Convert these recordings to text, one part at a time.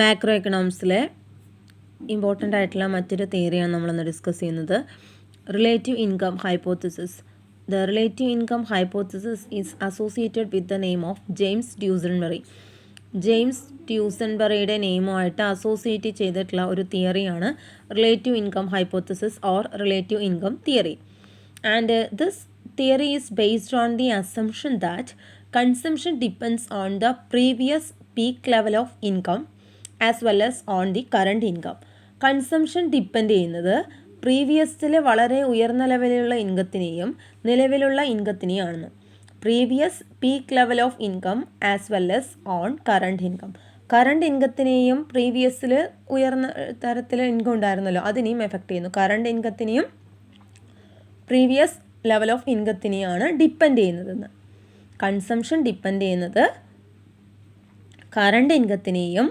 Macro എക്കണോമിക്സിലെ important ആയിട്ടുള്ള മറ്റൊരു തിയറിയാണ് നമ്മളിന്ന് ഡിസ്കസ് ചെയ്യുന്നത്. Relative income hypothesis. The relative income hypothesis is associated with the name of James Duesenberry. James ഡ്യൂസൻബറിയുടെ നെയിമുമായിട്ട് associate ചെയ്തിട്ടുള്ള ഒരു തിയറിയാണ് relative income hypothesis or relative income theory. And this theory is based on the assumption that consumption depends on the previous peak level of income as well as on the current income. Consumption depend ചെയ്യുന്നത് പ്രീവിയസിൽ വളരെ ഉയർന്ന ലെവലിലുള്ള ഇൻകത്തിനെയും നിലവിലുള്ള ഇൻകത്തിനെയാണ്. Previous peak level of income as well as on current income. Current ഇൻകത്തിനെയും പ്രീവിയസിൽ ഉയർന്ന തരത്തിൽ ഇൻകം ഉണ്ടായിരുന്നല്ലോ അതിനെയും എഫക്റ്റ് ചെയ്യുന്നു. കറണ്ട് ഇൻകത്തിനെയും പ്രീവിയസ് ലെവൽ ഓഫ് ഇൻകത്തിനെയാണ് ഡിപ്പെൻഡ് ചെയ്യുന്നതെന്ന്. കൺസംഷൻ ഡിപ്പെൻഡ് ചെയ്യുന്നത് കറണ്ട് ഇൻകത്തിനെയും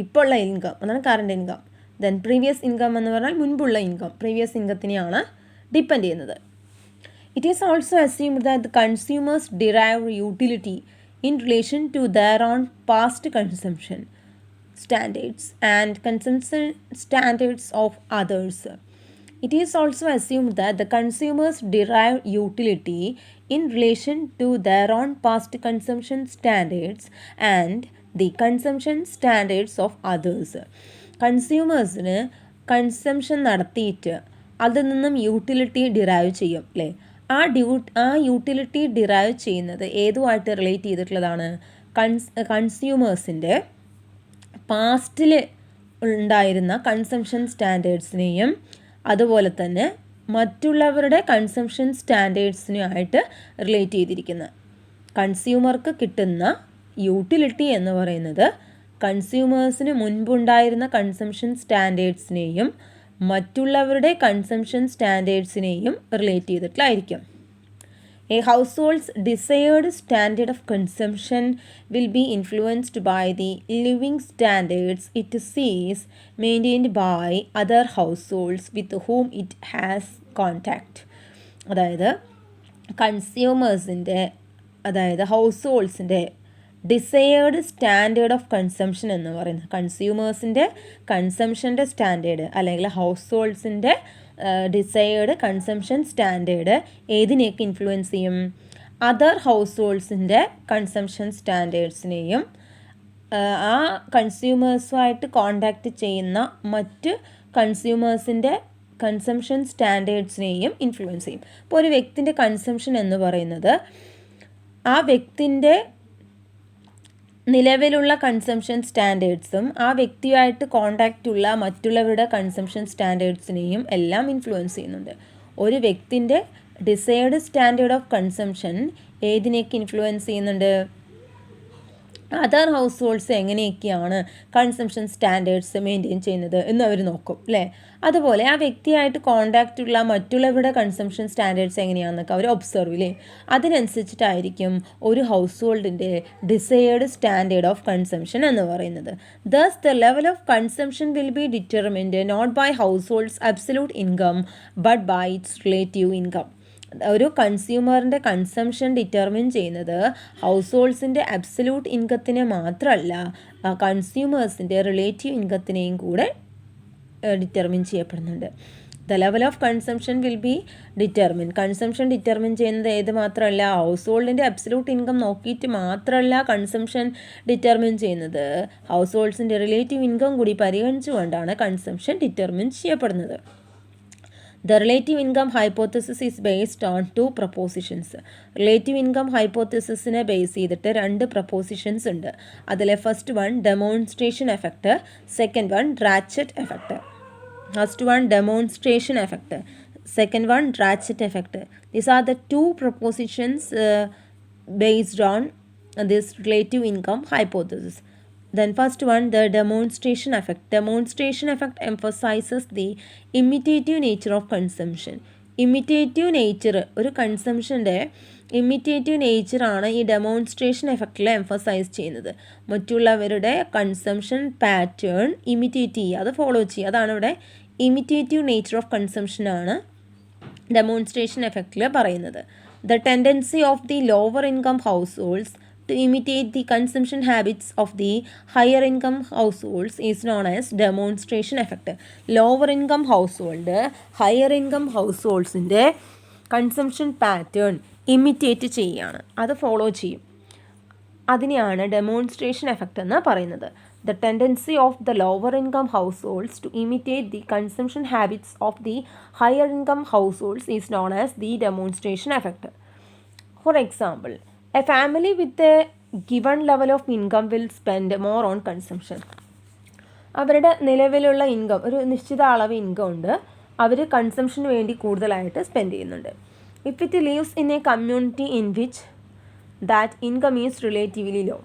ഇപ്പോൾ ഉള്ള ഇൻകം അതാണ് current income. Then previous income എന്ന് പറഞ്ഞാൽ മുൻപുള്ള ഇൻകം പ്രീവിയസ് ഇൻകത്തിനെയാണ് ഡിപ്പെൻഡ് ചെയ്യുന്നത്. It is also assumed that the consumers derive utility in relation to their own past consumption standards and consumption standards of others. It is also assumed that the consumers derive utility in relation to their own past consumption standards and the consumption standards of others. കൺസ്യൂമേഴ്സിന് consumption നടത്തിയിട്ട് അതിൽ നിന്നും utility derive ചെയ്യും അല്ലേ. ആ utility derive ചെയ്യുന്നത് ഏതുമായിട്ട് relate ചെയ്തിട്ടുള്ളതാണ്? കൺസ്യൂമേഴ്സിൻ്റെ പാസ്റ്റിൽ ഉണ്ടായിരുന്ന കൺസംഷൻ സ്റ്റാൻഡേർഡ്സിനെയും അതുപോലെ തന്നെ മറ്റുള്ളവരുടെ കൺസംഷൻ സ്റ്റാൻഡേർഡ്സിനുമായിട്ട് റിലേറ്റ് ചെയ്തിരിക്കുന്നത്. കൺസ്യൂമർക്ക് കിട്ടുന്ന യൂട്ടിലിറ്റി എന്ന് പറയുന്നത് കൺസ്യൂമേഴ്സിന് മുൻപുണ്ടായിരുന്ന കൺസംഷൻ സ്റ്റാൻഡേർഡ്സിനെയും മറ്റുള്ളവരുടെ കൺസംഷൻ സ്റ്റാൻഡേർഡ്സിനെയും റിലേറ്റ് ചെയ്തിട്ടുള്ളതായിരിക്കും. A household's desired standard of consumption will be influenced by the living standards it sees maintained by other households with whom it has contact. അതായത് കൺസ്യൂമേഴ്സിൻ്റെ ഹൗസ് ഹോൾഡ്സിൻ്റെ ഡിസയേർഡ് സ്റ്റാൻഡേർഡ് ഓഫ് കൺസംഷൻ എന്ന് പറയുന്നത് കൺസ്യൂമേഴ്സിൻ്റെ കൺസംഷൻ്റെ സ്റ്റാൻഡേർഡ് അല്ലെങ്കിൽ ഹൗസ് ഹോൾഡ്സിൻ്റെ ഡിസയേർഡ് കൺസംഷൻ സ്റ്റാൻഡേർഡ് ഏതിനെയൊക്കെ ഇൻഫ്ലുവൻസ് ചെയ്യും? അതർ ഹൗസ് ഹോൾഡ്സിൻ്റെ കൺസംഷൻ സ്റ്റാൻഡേർഡ്സിനെയും ആ കൺസ്യൂമേഴ്സുമായിട്ട് കോണ്ടാക്റ്റ് ചെയ്യുന്ന മറ്റ് കൺസ്യൂമേഴ്സിൻ്റെ കൺസംഷൻ സ്റ്റാൻഡേർഡ്സിനെയും ഇൻഫ്ലുവൻസ് ചെയ്യും. ഇപ്പോൾ ഒരു വ്യക്തിൻ്റെ കൺസംഷൻ എന്ന് പറയുന്നത് ആ വ്യക്തിൻ്റെ നിലവിലുള്ള കൺസംഷൻ സ്റ്റാൻഡേർഡ്സും ആ വ്യക്തിയുമായിട്ട് കോണ്ടാക്റ്റ് ഉള്ള മറ്റുള്ളവരുടെ കൺസംഷൻ സ്റ്റാൻഡേർഡ്സിനെയും എല്ലാം ഇൻഫ്ലുവൻസ് ചെയ്യുന്നുണ്ട്. ഒരു വ്യക്തിൻ്റെ ഡിസൈർഡ് സ്റ്റാൻഡേർഡ് ഓഫ് കൺസംഷൻ ഏതിനെയൊക്കെ ഇൻഫ്ലുവൻസ് ചെയ്യുന്നുണ്ട്? അതർ ഹൗസ് ഹോൾഡ്സ് എങ്ങനെയൊക്കെയാണ് കൺസംഷൻ സ്റ്റാൻഡേർഡ്സ് മെയിൻറ്റെയിൻ ചെയ്യുന്നത് എന്ന് അവർ നോക്കും അല്ലേ. അതുപോലെ ആ വ്യക്തിയായിട്ട് കോണ്ടാക്റ്റ് ഉള്ള മറ്റുള്ളവരുടെ കൺസംഷൻ സ്റ്റാൻഡേർഡ്സ് എങ്ങനെയാണെന്നൊക്കെ അവർ ഒബ്സർവ് ചെയ്യും. അതിനനുസരിച്ചിട്ടായിരിക്കും ഒരു ഹൗസ് ഹോൾഡിൻ്റെ ഡിസയേർഡ് സ്റ്റാൻഡേർഡ് ഓഫ് കൺസംഷൻ എന്ന് പറയുന്നത്. Thus the level of consumption will be determined not by households absolute income but by its relative income. ഒരു കൺസ്യൂമറിൻ്റെ കൺസംഷൻ ഡിറ്റർമിൻ ചെയ്യുന്നത് ഹൗസ് ഹോൾഡ്സിൻ്റെ അബ്സല്യൂട്ട് ഇൻകത്തിനെ മാത്രമല്ല കൺസ്യൂമേഴ്സിൻ്റെ റിലേറ്റീവ് ഇൻകത്തിനെയും കൂടെ ഡിറ്റർമിൻ ചെയ്യപ്പെടുന്നുണ്ട്. The level of consumption will be determine. Consumption determine ചെയ്യുന്നത് ഏത് മാത്രമല്ല ഹൗസ് ഹോൾഡിൻ്റെ അബ്സല്യൂട്ട് ഇൻകം നോക്കിയിട്ട് മാത്രമല്ല കൺസംഷൻ ഡിറ്റർമിൻ ചെയ്യുന്നത് ഹൗസ് ഹോൾഡ്സിൻ്റെ റിലേറ്റീവ് ഇൻകം കൂടി പരിഗണിച്ചുകൊണ്ടാണ് കൺസംഷൻ ഡിറ്റർമിൻ ചെയ്യപ്പെടുന്നത്. The relative income hypothesis is based on two propositions. Relative income ഹൈപ്പോത്തിസിസിനെ ബേസ് ചെയ്തിട്ട് രണ്ട് പ്രപ്പോസിഷൻസ് ഉണ്ട്. അതിലെ first one demonstration effect, second one ratchet effect. First one demonstration effect, second one ratchet effect. These are the two propositions based on this relative income hypothesis. Then first one, the demonstration effect. Demonstration effect emphasizes the imitative nature of consumption. Imitative nature ഒരു കൺസംഷൻ്റെ imitative നേച്ചറാണ് ഈ demonstration എഫക്റ്റിൽ emphasise ചെയ്യുന്നത്. മറ്റുള്ളവരുടെ consumption pattern imitate ചെയ്യുക, അത് follow ചെയ്യുക, അതാണ് ഇവിടെ ഇമിറ്റേറ്റീവ് നേച്ചർ ഓഫ് കൺസംഷനാണ് ഡെമോൺസ്ട്രേഷൻ എഫക്റ്റിൽ പറയുന്നത്. The tendency of the lower income households to imitate the consumption habits of the higher income households is known as demonstration effect. Lower income household, higher income householdsൻ്റെ consumption pattern imitate ചെയ്യുകയാണ്, അത് follow ചെയ്യും. അതിനെയാണ് demonstration effect എന്ന് പറയുന്നത്. The tendency of the lower income households to imitate the consumption habits of the higher income households is known as the demonstration effect. For example, a family with a given level of income will spend more on consumption. അവരുടെ നിലവിലുള്ള income, ഒരു നിശ്ചിത അളവ് income ഉണ്ട്, അവർ കൺസംഷന് വേണ്ടി കൂടുതലായിട്ട് spend ചെയ്യുന്നുണ്ട്. If it lives in a community in which that income is relatively low,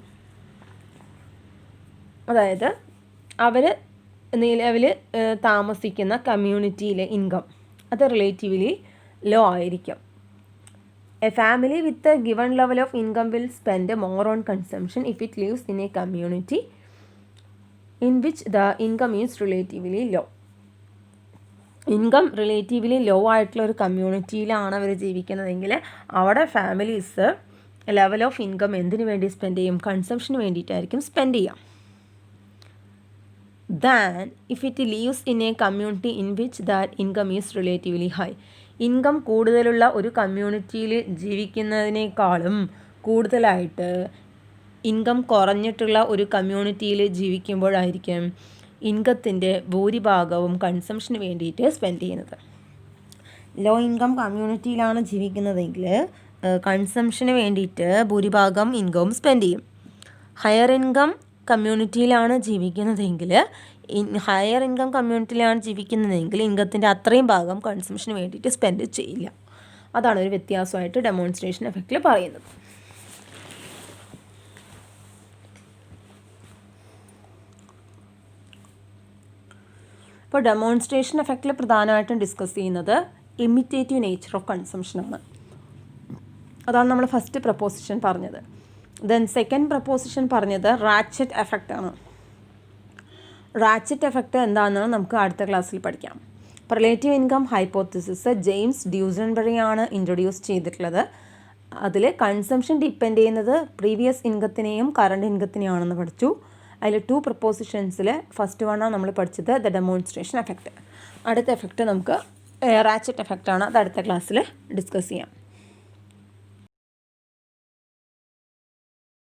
അതായത് അവർ നിലവിൽ താമസിക്കുന്ന കമ്മ്യൂണിറ്റിയിലെ ഇൻകം അത് റിലേറ്റീവ്ലി ലോ ആയിരിക്കും. A family with a given level of income will spend more on consumption if it lives in a community in which the income is relatively low. Income relatively low ആയിട്ടുള്ള ഒരു കമ്മ്യൂണിറ്റിയിലാണ് അവർ ജീവിക്കുന്നതെങ്കിൽ അവിടെ families level of income എന്തിനു വേണ്ടി spend ചെയ്യും? കൺസംഷന് വേണ്ടിയിട്ടായിരിക്കും spend ചെയ്യാം. Than if it lives in a community in which that income is relatively high. Income കൂടുതലുള്ള ഒരു കമ്മ്യൂണിറ്റിയിൽ ജീവിക്കുന്നതിനേക്കാളും കൂടുതലായിട്ട് ഇൻകം കുറഞ്ഞിട്ടുള്ള ഒരു കമ്മ്യൂണിറ്റിയിൽ ജീവിക്കുമ്പോഴായിരിക്കും ഇൻകത്തിൻ്റെ ഭൂരിഭാഗവും കൺസംഷന് വേണ്ടിയിട്ട് സ്പെൻഡ് ചെയ്യുന്നത്. ലോ ഇൻകം കമ്മ്യൂണിറ്റിയിലാണ് ജീവിക്കുന്നതെങ്കിൽ കൺസംഷന് വേണ്ടിയിട്ട് ഭൂരിഭാഗം ഇൻകവും സ്പെൻഡ് ചെയ്യും. ഹയർ ഇൻകം കമ്മ്യൂണിറ്റിയിലാണ് ജീവിക്കുന്നതെങ്കിൽ ഇൻകത്തിൻ്റെ അത്രയും ഭാഗം കൺസംഷന് വേണ്ടിയിട്ട് സ്പെൻഡ് ചെയ്യില്ല. അതാണ് ഒരു വ്യത്യാസമായിട്ട് ഡെമോൺസ്ട്രേഷൻ എഫക്റ്റിൽ പറയുന്നത്. ഇപ്പോൾ ഡെമോൺസ്ട്രേഷൻ എഫക്റ്റിൽ പ്രധാനമായിട്ടും ഡിസ്കസ് ചെയ്യുന്നത് ഇമിറ്റേറ്റീവ് നേച്ചർ ഓഫ് കൺസംഷനാണ്. അതാണ് നമ്മൾ ഫസ്റ്റ് പ്രപ്പോസിഷൻ പറഞ്ഞത്. ദെൻ സെക്കൻഡ് പ്രപ്പോസിഷൻ പറഞ്ഞത് റാച്ചറ്റ് എഫക്റ്റ് ആണ്. റാച്ചറ്റ് എഫക്റ്റ് എന്താണെന്ന് നമുക്ക് അടുത്ത ക്ലാസ്സിൽ പഠിക്കാം. റിലേറ്റീവ് ഇൻകം ഹൈപ്പോത്തിസിസ് ജെയിംസ് ഡ്യൂസൻബറിയാണ് ഇൻട്രൊഡ്യൂസ് ചെയ്തിട്ടുള്ളത്. അതിൽ കൺസംഷൻ ഡിപ്പെൻഡ് ചെയ്യുന്നത് പ്രീവിയസ് ഇൻകത്തിനെയും കറണ്ട് ഇൻകത്തിനെയാണെന്ന് പഠിച്ചു. അതിൽ 2 പ്രപ്പോസിഷൻസിൽ ഫസ്റ്റ് വണ്ണാണ് നമ്മൾ പഠിച്ചത്, ദ ഡെമോൺസ്ട്രേഷൻ എഫക്റ്റ്. അടുത്ത എഫക്റ്റ് നമുക്ക് റാച്ചറ്റ് എഫക്റ്റ് ആണ്, അത് അടുത്ത ക്ലാസ്സിൽ ഡിസ്കസ് ചെയ്യാം.